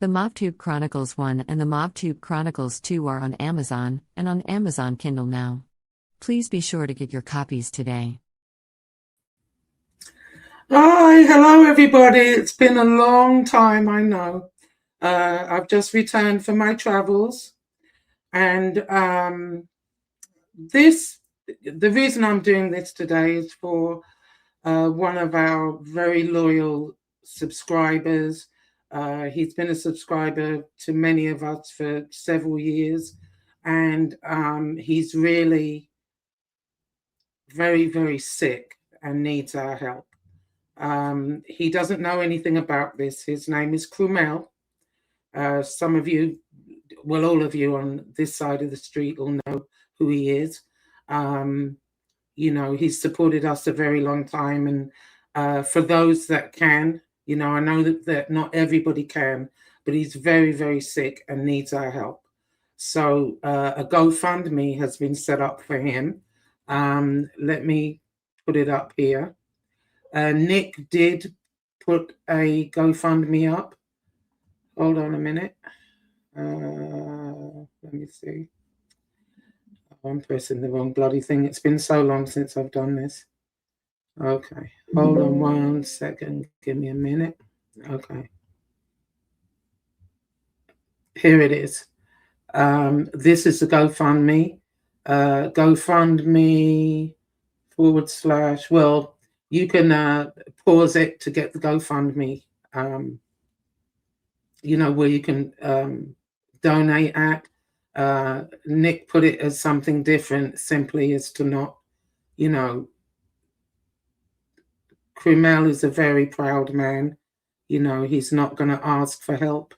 The MobTube Chronicles 1 and the MobTube Chronicles 2 are on Amazon and on Amazon Kindle now. Please be sure to get your copies today. Hi, hello everybody. It's been a long time, I know. I've just returned from my travels, and the reason I'm doing this today is for one of our very loyal subscribers. He's been a subscriber to many of us for several years, and he's really very, very sick and needs our help. He doesn't know anything about this. His name is Krumel. Some of you, well, all of you on this side of the street will know who he is. You know, he's supported us a very long time. And for those that can, you know, I know that not everybody can, but he's very, very sick and needs our help. So a GoFundMe has been set up for him. Let me put it up here. Nick did put a GoFundMe up. Hold on a minute. Let me see. I'm pressing the wrong bloody thing. It's been so long since I've done this. Okay. Hold on 1 second. Give me a minute. Okay. Here it is. This is the GoFundMe. GoFundMe / well, you can pause it to get the GoFundMe, you know, where you can donate at. Nick put it as something different, simply as to not, you know, Krumel is a very proud man. You know, he's not going to ask for help.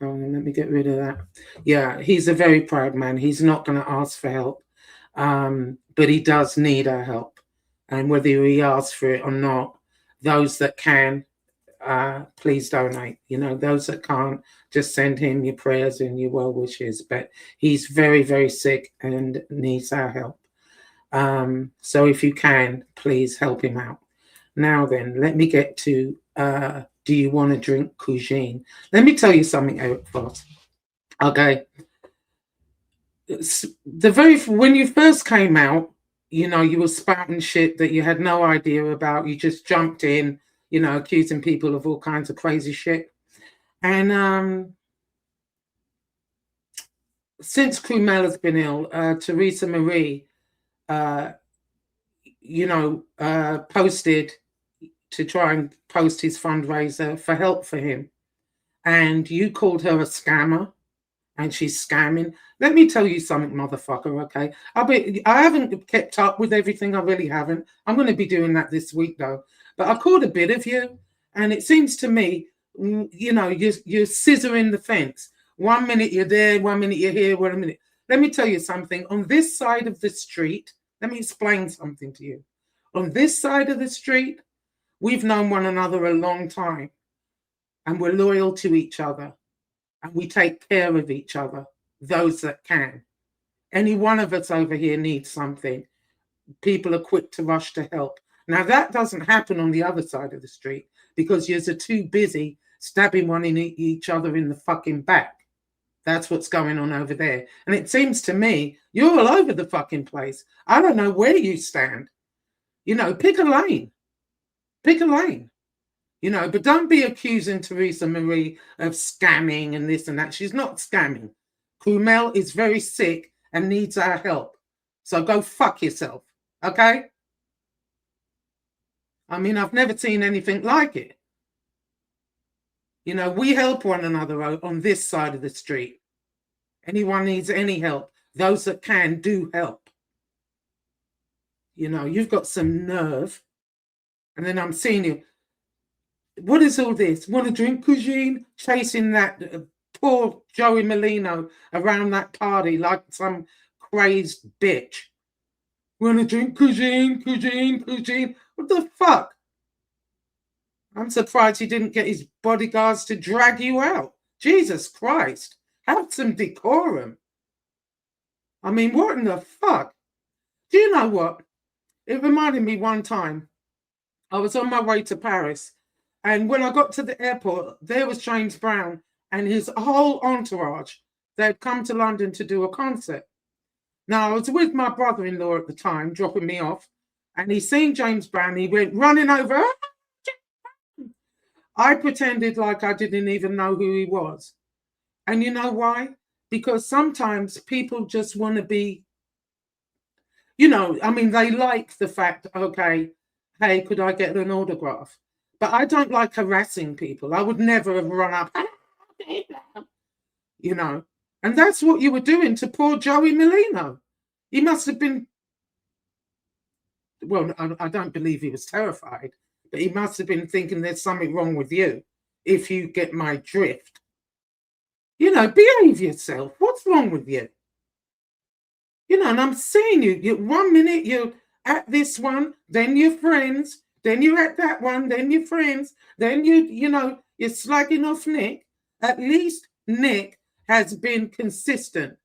Oh, let me get rid of that. Yeah, he's a very proud man. He's not going to ask for help, but he does need our help. And whether he asks for it or not, those that can, please donate. You know, those that can't, just send him your prayers and your well wishes. But he's very, very sick and needs our help. So if you can, please help him out. Now then, let me get to, do you want to drink Cugine? Let me tell you something, Eric Foss. Okay. When you first came out, you know, you were spouting shit that you had no idea about. You just jumped in, you know, accusing people of all kinds of crazy shit. And since Krumel has been ill, Teresa Marie, you know, posted to try and post his fundraiser for help for him. And you called her a scammer, and she's scamming. Let me tell you something, motherfucker, okay? I haven't kept up with everything. I really haven't. I'm going to be doing that this week, though. But I caught a bit of you, and it seems to me, you know, you're scissoring the fence. 1 minute you're there, 1 minute you're here, 1 minute. Let me tell you something. On this side of the street, let me explain something to you. On this side of the street, we've known one another a long time, and we're loyal to each other, and we take care of each other, those that can. Any one of us over here needs something. People are quick to rush to help. Now, that doesn't happen on the other side of the street because you're too busy stabbing each other in the fucking back. That's what's going on over there. And it seems to me you're all over the fucking place. I don't know where you stand. You know, pick a lane. Pick a lane. You know, but don't be accusing Teresa Marie of scamming and this and that. She's not scamming. Krumel is very sick and needs our help. So go fuck yourself, okay? I mean, I've never seen anything like it. You know, we help one another on this side of the street. Anyone needs any help, those that can do help. You know, you've got some nerve. And then I'm seeing you. What is all this? Want to drink Cugine? Chasing that poor Joey Merlino around that party like some crazed bitch. Want to drink Cugine, Cugine, Cugine? What the fuck? I'm surprised he didn't get his bodyguards to drag you out. Jesus Christ. Have some decorum. I mean, what in the fuck? Do you know what? It reminded me one time. I was on my way to Paris, And when I got to the airport, there was James Brown and his whole entourage. They had come to London to do a concert. Now, I was with my brother-in-law at the time, dropping me off, and he seen James Brown. He went running over. I pretended like I didn't even know who he was. And you know why? Because sometimes people just want to be, I mean, they like the fact, okay, hey, could I get an autograph? But I don't like harassing people. I would never have run up, And that's what you were doing to poor Joey Merlino. He must have been, well, I don't believe he was terrified, but he must have been thinking there's something wrong with you, if you get my drift. Behave yourself. What's wrong with you? And I'm seeing you 1 minute you're at this one, then you're friends, then you're at that one, then you're friends, then you're slagging off Nick. At least Nick has been consistent.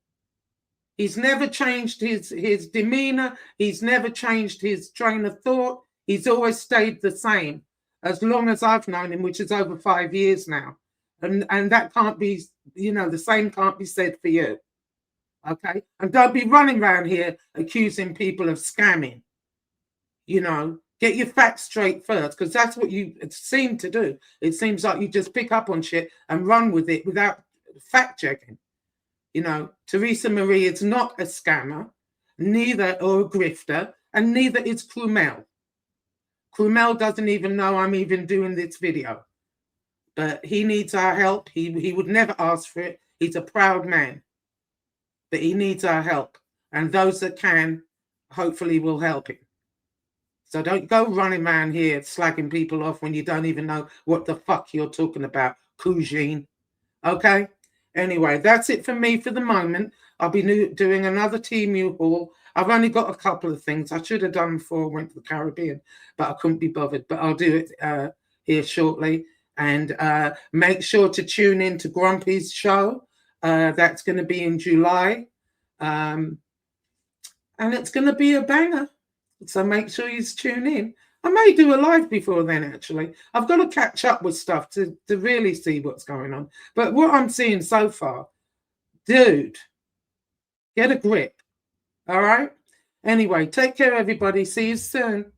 He's never changed his demeanor. He's never changed his train of thought. He's always stayed the same as long as I've known him, which is over 5 years now. And that can't be, the same can't be said for you. Okay? And don't be running around here accusing people of scamming. Get your facts straight first, because that's what you seem to do. It seems like you just pick up on shit and run with it without fact checking. Teresa Marie is not a scammer, neither or a grifter, and neither is Krumel. Krumel doesn't even know I'm even doing this video. But he needs our help. He would never ask for it. He's a proud man. But he needs our help. And those that can, hopefully will help him. So don't go running around here slagging people off when you don't even know what the fuck you're talking about, Cugine. Okay? Anyway, that's it for me for the moment. I'll be doing another TMU haul. I've only got a couple of things I should have done before I went to the Caribbean, but I couldn't be bothered. But I'll do it here shortly. And make sure to tune in to Grumpy's show. That's going to be in July. And it's going to be a banger. So make sure you tune in. I may do a live before then, actually. I've got to catch up with stuff to really see what's going on. But what I'm seeing so far, dude, get a grip. All right? Anyway, take care, everybody. See you soon.